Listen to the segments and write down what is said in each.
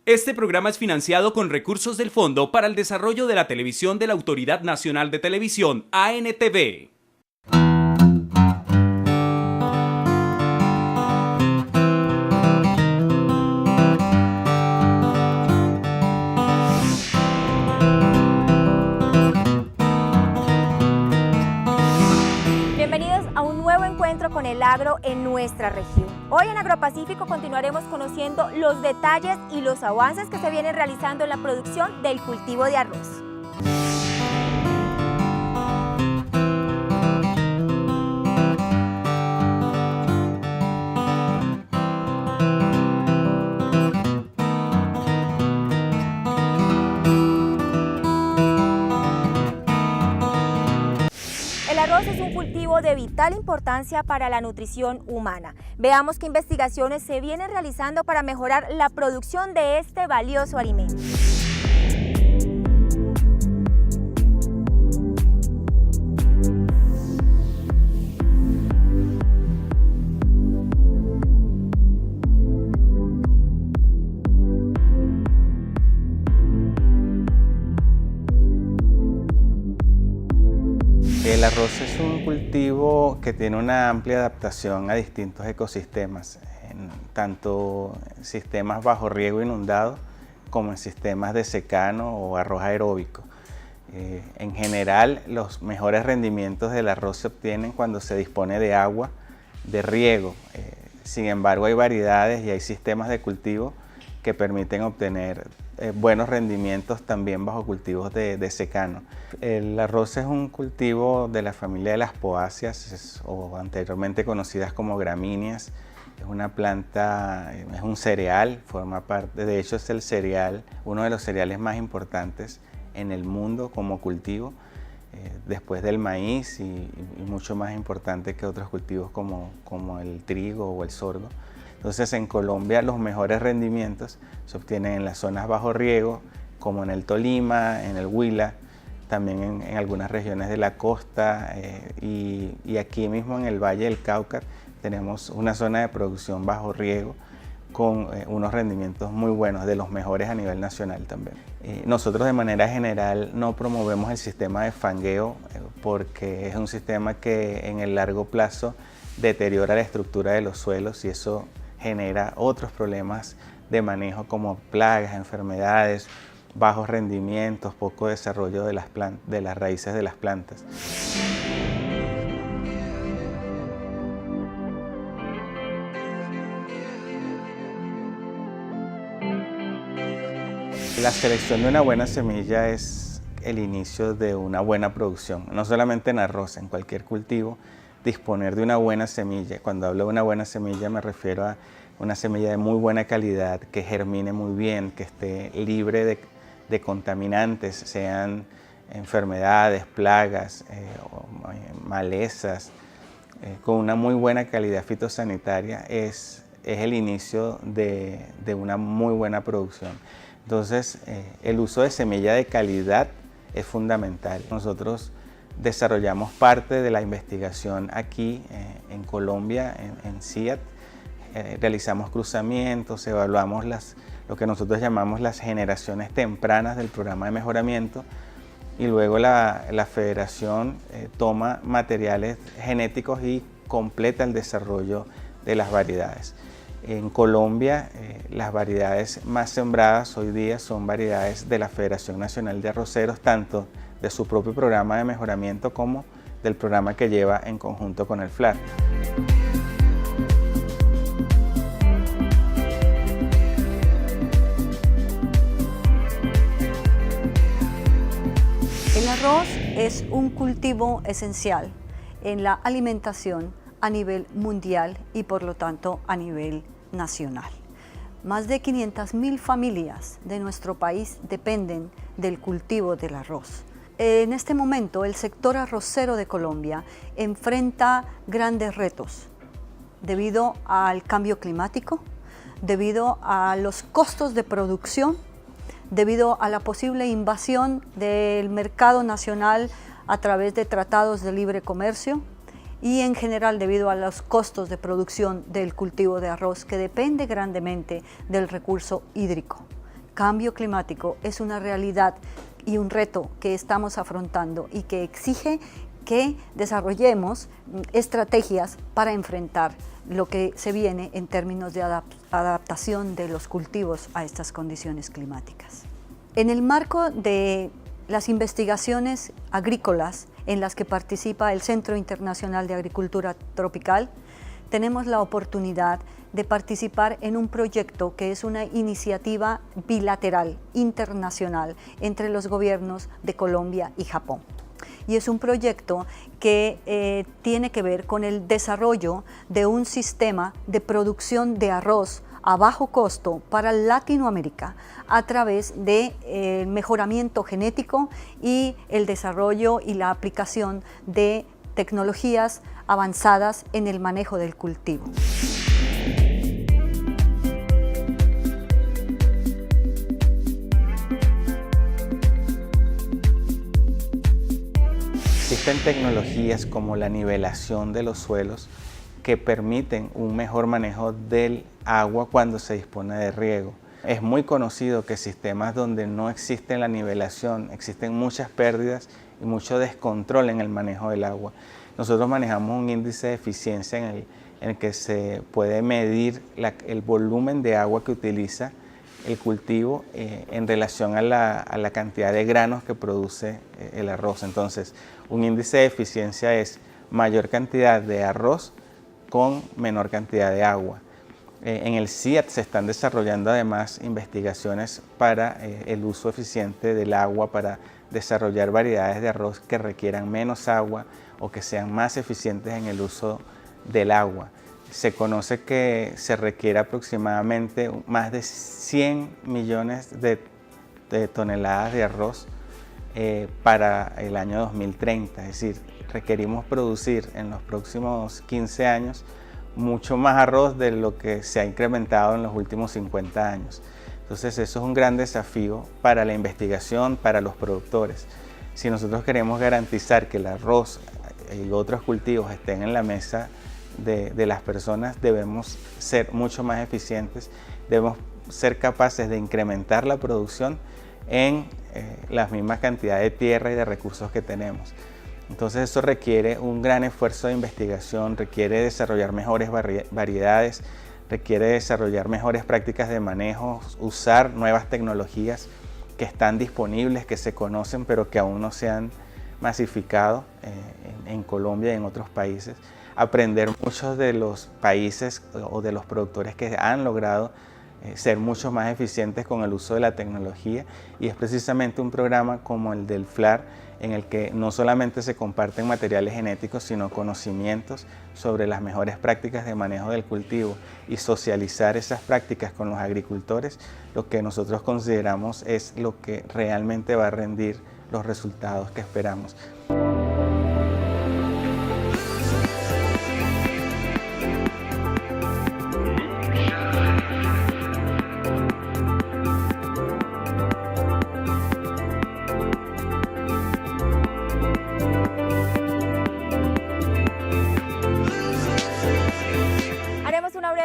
Este programa es financiado con recursos del Fondo para el Desarrollo de la Televisión de la Autoridad Nacional de Televisión, ANTV. Bienvenidos a un nuevo encuentro con el agro en nuestra región. Hoy en Agropacífico continuaremos conociendo los detalles y los avances que se vienen realizando en la producción del cultivo de arroz. El arroz es un cultivo de vital importancia para la nutrición humana. Veamos qué investigaciones se vienen realizando para mejorar la producción de este valioso alimento. El arroz es un cultivo que tiene una amplia adaptación a distintos ecosistemas, tanto en sistemas bajo riego inundado como en sistemas de secano o arroz aeróbico. En general, los mejores rendimientos del arroz se obtienen cuando se dispone de agua, de riego. Sin embargo, hay variedades y hay sistemas de cultivo que permiten obtener buenos rendimientos también bajo cultivos de secano. El arroz es un cultivo de la familia de las poáceas, o anteriormente conocidas como gramíneas. Es una planta, es un cereal, forma parte, de hecho es el cereal, uno de los cereales más importantes en el mundo como cultivo, después del maíz y mucho más importante que otros cultivos como el trigo o el sorgo. Entonces en Colombia los mejores rendimientos se obtienen en las zonas bajo riego, como en el Tolima, en el Huila, también en algunas regiones de la costa y aquí mismo en el Valle del Cauca tenemos una zona de producción bajo riego con unos rendimientos muy buenos, de los mejores a nivel nacional también. Nosotros de manera general no promovemos el sistema de fangueo porque es un sistema que en el largo plazo deteriora la estructura de los suelos y eso genera otros problemas de manejo como plagas, enfermedades, bajos rendimientos, poco desarrollo de las raíces de las plantas. La selección de una buena semilla es el inicio de una buena producción, no solamente en arroz, en cualquier cultivo. Disponer de una buena semilla. Cuando hablo de una buena semilla me refiero a una semilla de muy buena calidad, que germine muy bien, que esté libre de contaminantes, sean enfermedades, plagas, malezas, con una muy buena calidad fitosanitaria es el inicio de una muy buena producción. Entonces, el uso de semilla de calidad es fundamental. Nosotros desarrollamos parte de la investigación aquí en Colombia, en CIAT. Realizamos cruzamientos, evaluamos lo que nosotros llamamos las generaciones tempranas del programa de mejoramiento y luego la federación toma materiales genéticos y completa el desarrollo de las variedades. En Colombia, las variedades más sembradas hoy día son variedades de la Federación Nacional de Arroceros, tanto de su propio programa de mejoramiento como del programa que lleva en conjunto con el FLAR. El arroz es un cultivo esencial en la alimentación a nivel mundial y por lo tanto a nivel nacional. Más de 500.000 familias de nuestro país dependen del cultivo del arroz. En este momento el sector arrocero de Colombia enfrenta grandes retos debido al cambio climático, debido a los costos de producción, debido a la posible invasión del mercado nacional a través de tratados de libre comercio y en general debido a los costos de producción del cultivo de arroz que depende grandemente del recurso hídrico, cambio climático es una realidad y un reto que estamos afrontando y que exige que desarrollemos estrategias para enfrentar lo que se viene en términos de adaptación de los cultivos a estas condiciones climáticas. En el marco de las investigaciones agrícolas en las que participa el Centro Internacional de Agricultura Tropical, tenemos la oportunidad de participar en un proyecto que es una iniciativa bilateral, internacional, entre los gobiernos de Colombia y Japón. Y es un proyecto que tiene que ver con el desarrollo de un sistema de producción de arroz a bajo costo para Latinoamérica a través del mejoramiento genético y el desarrollo y la aplicación de tecnologías avanzadas en el manejo del cultivo. Existen tecnologías como la nivelación de los suelos que permiten un mejor manejo del agua cuando se dispone de riego. Es muy conocido que sistemas donde no existe la nivelación, existen muchas pérdidas y mucho descontrol en el manejo del agua. Nosotros manejamos un índice de eficiencia en el que se puede medir el volumen de agua que utiliza el cultivo en relación a la cantidad de granos que produce el arroz. Entonces, un índice de eficiencia es mayor cantidad de arroz con menor cantidad de agua. En el CIAT se están desarrollando además investigaciones para el uso eficiente del agua, para desarrollar variedades de arroz que requieran menos agua o que sean más eficientes en el uso del agua. Se conoce que se requiere aproximadamente más de 100 millones de toneladas de arroz para el año 2030, es decir, requerimos producir en los próximos 15 años mucho más arroz de lo que se ha incrementado en los últimos 50 años. Entonces eso es un gran desafío para la investigación, para los productores. Si nosotros queremos garantizar que el arroz y otros cultivos estén en la mesa de las personas, debemos ser mucho más eficientes, debemos ser capaces de incrementar la producción en la misma cantidad de tierra y de recursos que tenemos. Entonces eso requiere un gran esfuerzo de investigación, requiere desarrollar mejores variedades, requiere desarrollar mejores prácticas de manejo, usar nuevas tecnologías que están disponibles, que se conocen, pero que aún no se han masificado en Colombia y en otros países. Aprender muchos de los países o de los productores que han logrado ser mucho más eficientes con el uso de la tecnología, y es precisamente un programa como el del FLAR en el que no solamente se comparten materiales genéticos, sino conocimientos sobre las mejores prácticas de manejo del cultivo y socializar esas prácticas con los agricultores, lo que nosotros consideramos es lo que realmente va a rendir los resultados que esperamos.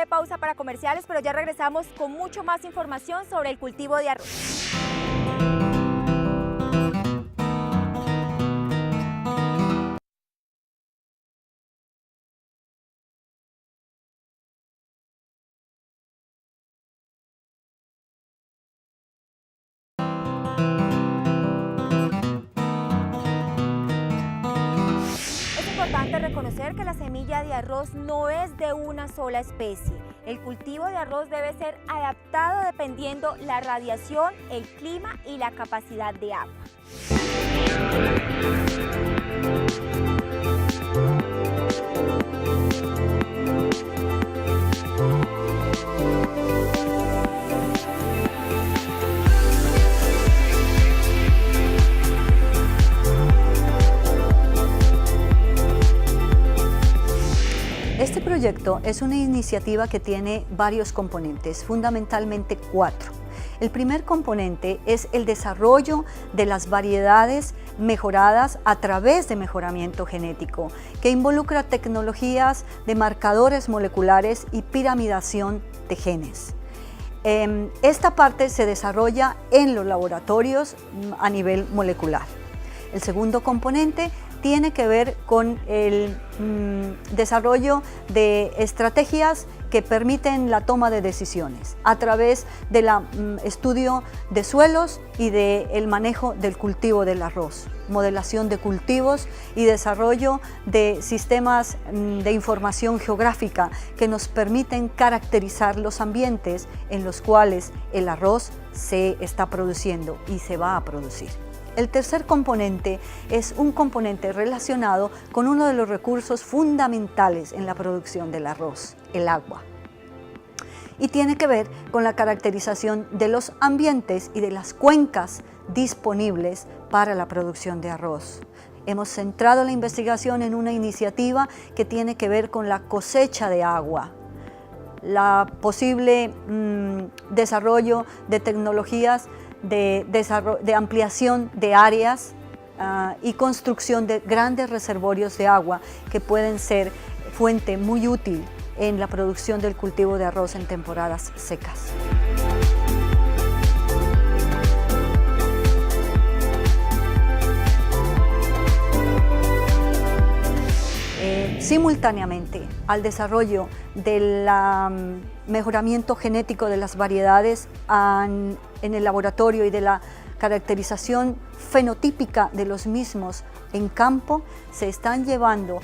Pausa para comerciales, pero ya regresamos con mucho más información sobre el cultivo de arroz. Es importante reconocer que la semilla de arroz no es de una sola especie. El cultivo de arroz debe ser adaptado dependiendo la radiación, el clima y la capacidad de agua. Este proyecto es una iniciativa que tiene varios componentes, fundamentalmente 4. El primer componente es el desarrollo de las variedades mejoradas a través de mejoramiento genético, que involucra tecnologías de marcadores moleculares y piramidación de genes. Esta parte se desarrolla en los laboratorios a nivel molecular. El segundo componente tiene que ver con el desarrollo de estrategias que permiten la toma de decisiones a través del estudio de suelos y del manejo del cultivo del arroz, modelación de cultivos y desarrollo de sistemas de información geográfica que nos permiten caracterizar los ambientes en los cuales el arroz se está produciendo y se va a producir. El tercer componente es un componente relacionado con uno de los recursos fundamentales en la producción del arroz, el agua. Y tiene que ver con la caracterización de los ambientes y de las cuencas disponibles para la producción de arroz. Hemos centrado la investigación en una iniciativa que tiene que ver con la cosecha de agua, la posible desarrollo de tecnologías de ampliación de áreas y construcción de grandes reservorios de agua que pueden ser fuente muy útil en la producción del cultivo de arroz en temporadas secas. Simultáneamente al desarrollo del mejoramiento genético de las variedades en el laboratorio y de la caracterización fenotípica de los mismos en campo, se están llevando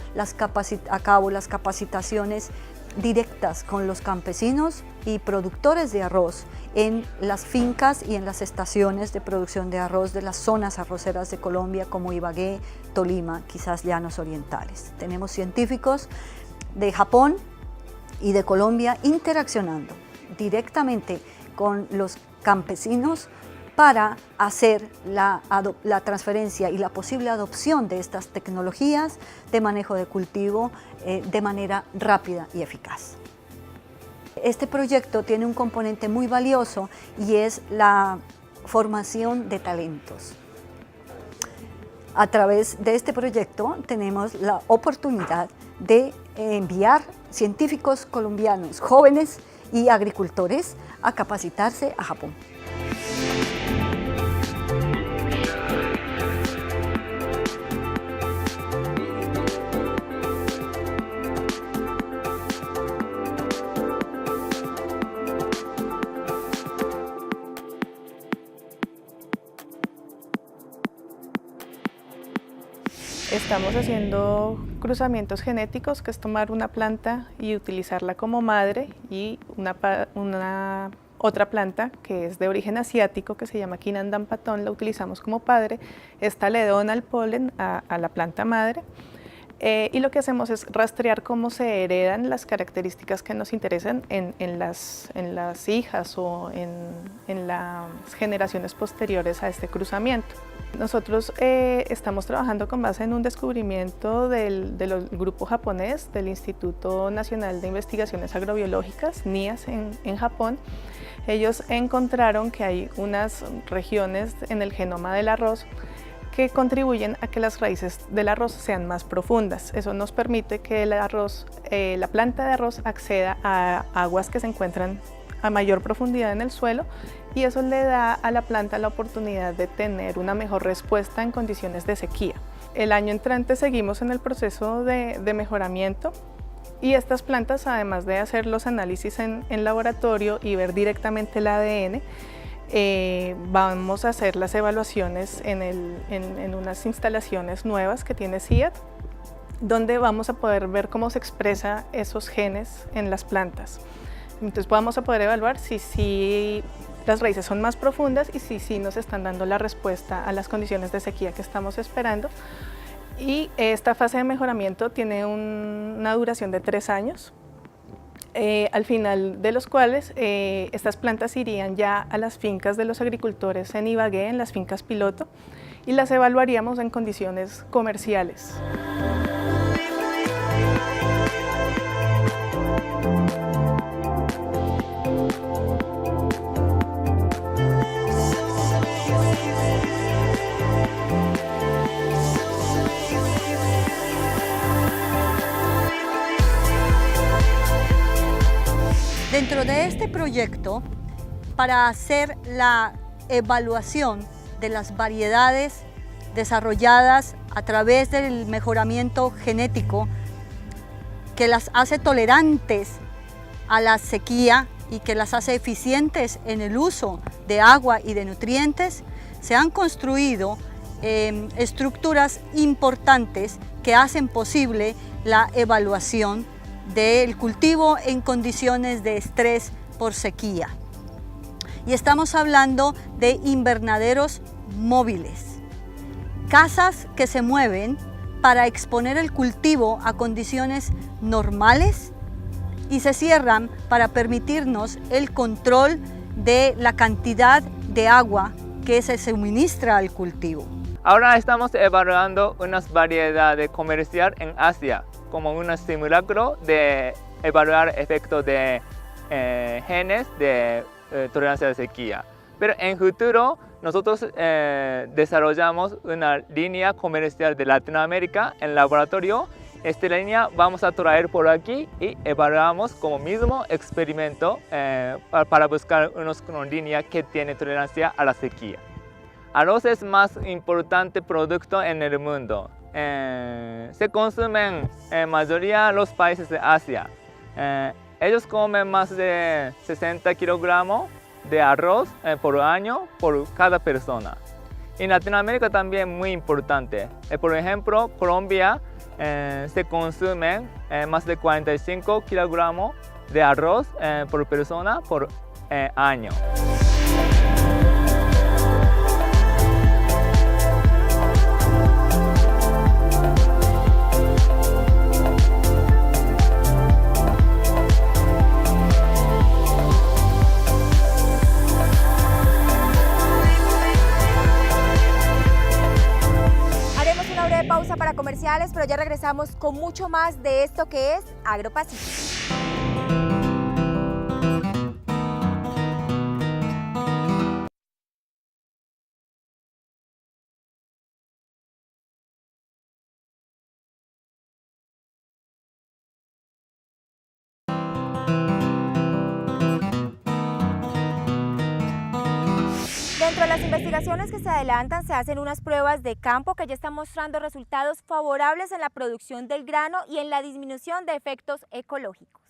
a cabo las capacitaciones directas con los campesinos y productores de arroz en las fincas y en las estaciones de producción de arroz de las zonas arroceras de Colombia como Ibagué, Tolima, quizás Llanos Orientales. Tenemos científicos de Japón y de Colombia interaccionando directamente con los campesinos para hacer la transferencia y la posible adopción de estas tecnologías de manejo de cultivo de manera rápida y eficaz. Este proyecto tiene un componente muy valioso y es la formación de talentos. A través de este proyecto tenemos la oportunidad de enviar científicos colombianos jóvenes y agricultores a capacitarse a Japón. Estamos haciendo cruzamientos genéticos, que es tomar una planta y utilizarla como madre, y otra planta que es de origen asiático, que se llama Quinandampatón, la utilizamos como padre. Esta le dona el polen a la planta madre. Y lo que hacemos es rastrear cómo se heredan las características que nos interesan en las hijas o en las generaciones posteriores a este cruzamiento. Nosotros estamos trabajando con base en un descubrimiento del grupo japonés del Instituto Nacional de Investigaciones Agrobiológicas, NIAS, en Japón. Ellos encontraron que hay unas regiones en el genoma del arroz que contribuyen a que las raíces del arroz sean más profundas. Eso nos permite que la planta de arroz acceda a aguas que se encuentran a mayor profundidad en el suelo, y eso le da a la planta la oportunidad de tener una mejor respuesta en condiciones de sequía. El año entrante seguimos en el proceso de mejoramiento, y estas plantas, además de hacer los análisis en laboratorio y ver directamente el ADN, vamos a hacer las evaluaciones en unas instalaciones nuevas que tiene CIAT, donde vamos a poder ver cómo se expresa esos genes en las plantas. Entonces vamos a poder evaluar si las raíces son más profundas y si nos están dando la respuesta a las condiciones de sequía que estamos esperando. Y esta fase de mejoramiento tiene una duración de 3 años. Al final de los cuales estas plantas irían ya a las fincas de los agricultores en Ibagué, en las fincas piloto, y las evaluaríamos en condiciones comerciales. Dentro de este proyecto para hacer la evaluación de las variedades desarrolladas a través del mejoramiento genético que las hace tolerantes a la sequía y que las hace eficientes en el uso de agua y de nutrientes, se han construido estructuras importantes que hacen posible la evaluación del cultivo en condiciones de estrés por sequía. Y estamos hablando de invernaderos móviles, casas que se mueven para exponer el cultivo a condiciones normales y se cierran para permitirnos el control de la cantidad de agua que se suministra al cultivo. Ahora estamos evaluando unas variedades comerciales en Asia, como un simulacro de evaluar efectos de genes de tolerancia a la sequía. Pero en futuro nosotros desarrollamos una línea comercial de Latinoamérica en laboratorio. Esta línea vamos a traer por aquí y evaluamos como mismo experimento para buscar una línea que tiene tolerancia a la sequía. Arroz es el más importante producto en el mundo. Se consumen en mayoría los países de Asia. Ellos comen más de 60 kilogramos de arroz por año por cada persona. En Latinoamérica también muy importante. Por ejemplo, Colombia se consumen más de 45 kilogramos de arroz por persona por año. Pausa para comerciales, pero ya regresamos con mucho más de esto que es AgroPacífico. Dentro de las investigaciones que se adelantan, se hacen unas pruebas de campo que ya están mostrando resultados favorables en la producción del grano y en la disminución de efectos ecológicos.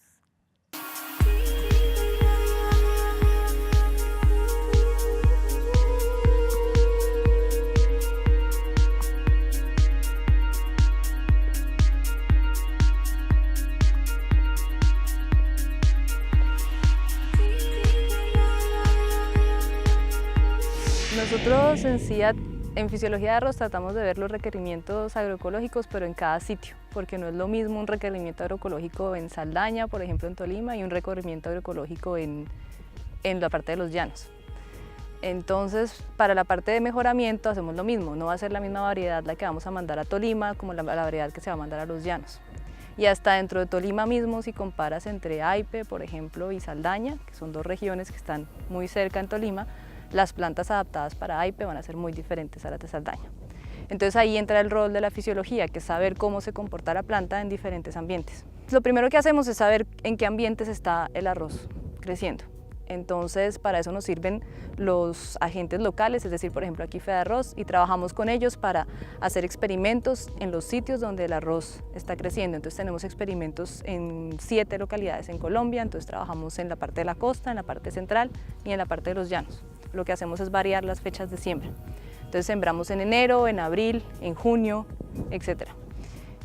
Nosotros en Fisiología de Arroz tratamos de ver los requerimientos agroecológicos, pero en cada sitio, porque no es lo mismo un requerimiento agroecológico en Saldaña, por ejemplo en Tolima, y un requerimiento agroecológico en la parte de los llanos. Entonces, para la parte de mejoramiento hacemos lo mismo, no va a ser la misma variedad la que vamos a mandar a Tolima como la variedad que se va a mandar a los llanos. Y hasta dentro de Tolima mismo, si comparas entre Aipe, por ejemplo, y Saldaña, que son dos regiones que están muy cerca en Tolima, las plantas adaptadas para Aipe van a ser muy diferentes a las de Saldaña. Entonces ahí entra el rol de la fisiología, que es saber cómo se comporta la planta en diferentes ambientes. Lo primero que hacemos es saber en qué ambientes está el arroz creciendo. Entonces para eso nos sirven los agentes locales, es decir, por ejemplo aquí Fedarroz, y trabajamos con ellos para hacer experimentos en los sitios donde el arroz está creciendo. Entonces tenemos experimentos en 7 localidades en Colombia, entonces trabajamos en la parte de la costa, en la parte central y en la parte de los llanos. Lo que hacemos es variar las fechas de siembra. Entonces sembramos en enero, en abril, en junio, etc.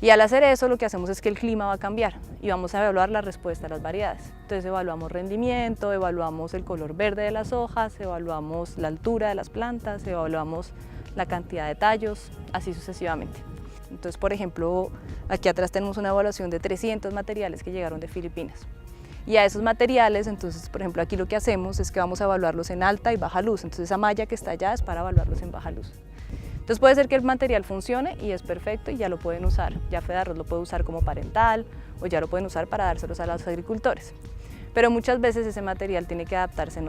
Y al hacer eso lo que hacemos es que el clima va a cambiar y vamos a evaluar la respuesta a las variedades. Entonces evaluamos rendimiento, evaluamos el color verde de las hojas, evaluamos la altura de las plantas, evaluamos la cantidad de tallos, así sucesivamente. Entonces, por ejemplo, aquí atrás tenemos una evaluación de 300 materiales que llegaron de Filipinas. Y a esos materiales, entonces, por ejemplo, aquí lo que hacemos es que vamos a evaluarlos en alta y baja luz. Entonces esa malla que está allá es para evaluarlos en baja luz. Entonces puede ser que el material funcione y es perfecto y ya lo pueden usar. Ya Fedarroz lo puede usar como parental o ya lo pueden usar para dárselos a los agricultores. Pero muchas veces ese material tiene que adaptarse en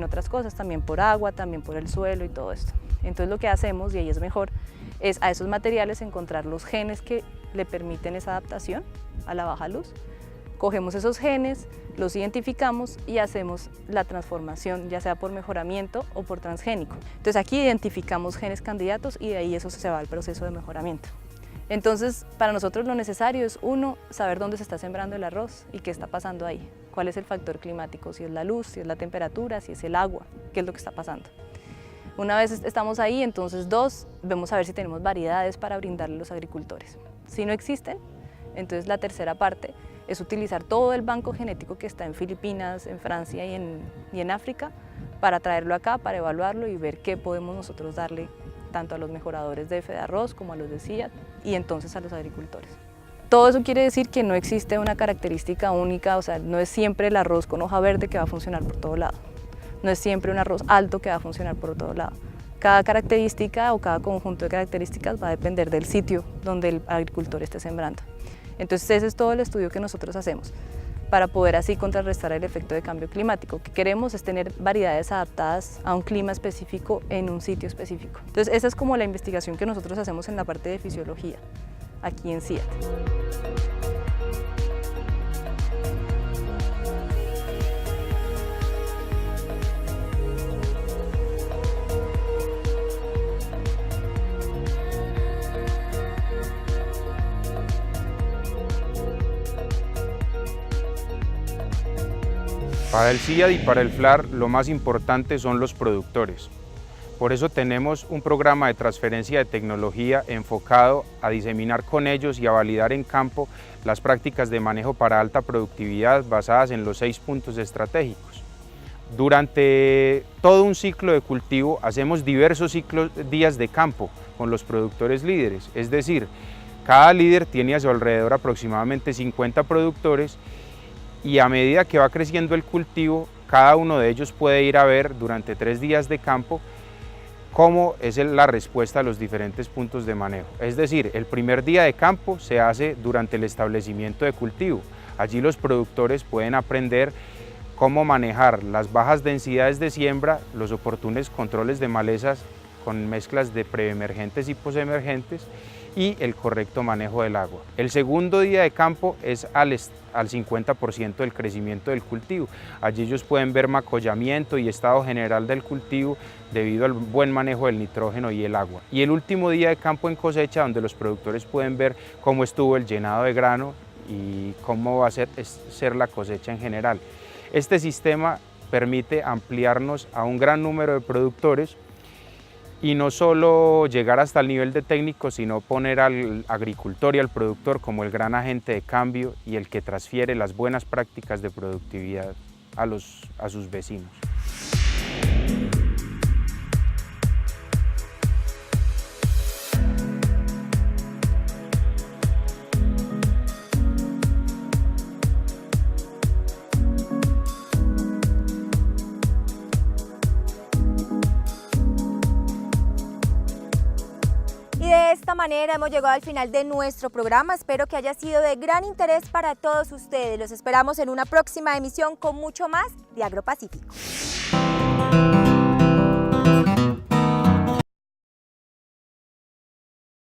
otras cosas, también por agua, también por el suelo y todo esto. Entonces lo que hacemos, y ahí es mejor, es a esos materiales encontrar los genes que le permiten esa adaptación a la baja luz, cogemos esos genes, los identificamos y hacemos la transformación, ya sea por mejoramiento o por transgénico. Entonces aquí identificamos genes candidatos y de ahí eso se va al proceso de mejoramiento. Entonces, para nosotros lo necesario es, uno, saber dónde se está sembrando el arroz y qué está pasando ahí, cuál es el factor climático, si es la luz, si es la temperatura, si es el agua, qué es lo que está pasando. Una vez estamos ahí, entonces dos, vemos a ver si tenemos variedades para brindarle a los agricultores. Si no existen, entonces la tercera parte es utilizar todo el banco genético que está en Filipinas, en Francia y en África para traerlo acá, para evaluarlo y ver qué podemos nosotros darle tanto a los mejoradores de FEDARROZ como a los de CIAT y entonces a los agricultores. Todo eso quiere decir que no existe una característica única, o sea, no es siempre el arroz con hoja verde que va a funcionar por todo lado, no es siempre un arroz alto que va a funcionar por todo lado. Cada característica o cada conjunto de características va a depender del sitio donde el agricultor esté sembrando. Entonces ese es todo el estudio que nosotros hacemos para poder así contrarrestar el efecto de cambio climático. Lo que queremos es tener variedades adaptadas a un clima específico en un sitio específico. Entonces esa es como la investigación que nosotros hacemos en la parte de fisiología, aquí en CIAT. Para el CIAT y para el FLAR lo más importante son los productores. Por eso tenemos un programa de transferencia de tecnología enfocado a diseminar con ellos y a validar en campo las prácticas de manejo para alta productividad basadas en los 6 puntos estratégicos. Durante todo un ciclo de cultivo hacemos diversos días de campo con los productores líderes, es decir, cada líder tiene a su alrededor aproximadamente 50 productores y a medida que va creciendo el cultivo, cada uno de ellos puede ir a ver durante 3 días de campo cómo es la respuesta a los diferentes puntos de manejo. Es decir, el primer día de campo se hace durante el establecimiento de cultivo. Allí los productores pueden aprender cómo manejar las bajas densidades de siembra, los oportunos controles de malezas con mezclas de preemergentes y posemergentes y el correcto manejo del agua. El segundo día de campo es al 50% del crecimiento del cultivo. Allí ellos pueden ver macollamiento y estado general del cultivo debido al buen manejo del nitrógeno y el agua. Y el último día de campo en cosecha, donde los productores pueden ver cómo estuvo el llenado de grano y cómo va a ser la cosecha en general. Este sistema permite ampliarnos a un gran número de productores y no solo llegar hasta el nivel de técnico, sino poner al agricultor y al productor como el gran agente de cambio y el que transfiere las buenas prácticas de productividad a sus vecinos. De esta manera hemos llegado al final de nuestro programa. Espero que haya sido de gran interés para todos ustedes. Los esperamos en una próxima emisión con mucho más de AgroPacífico.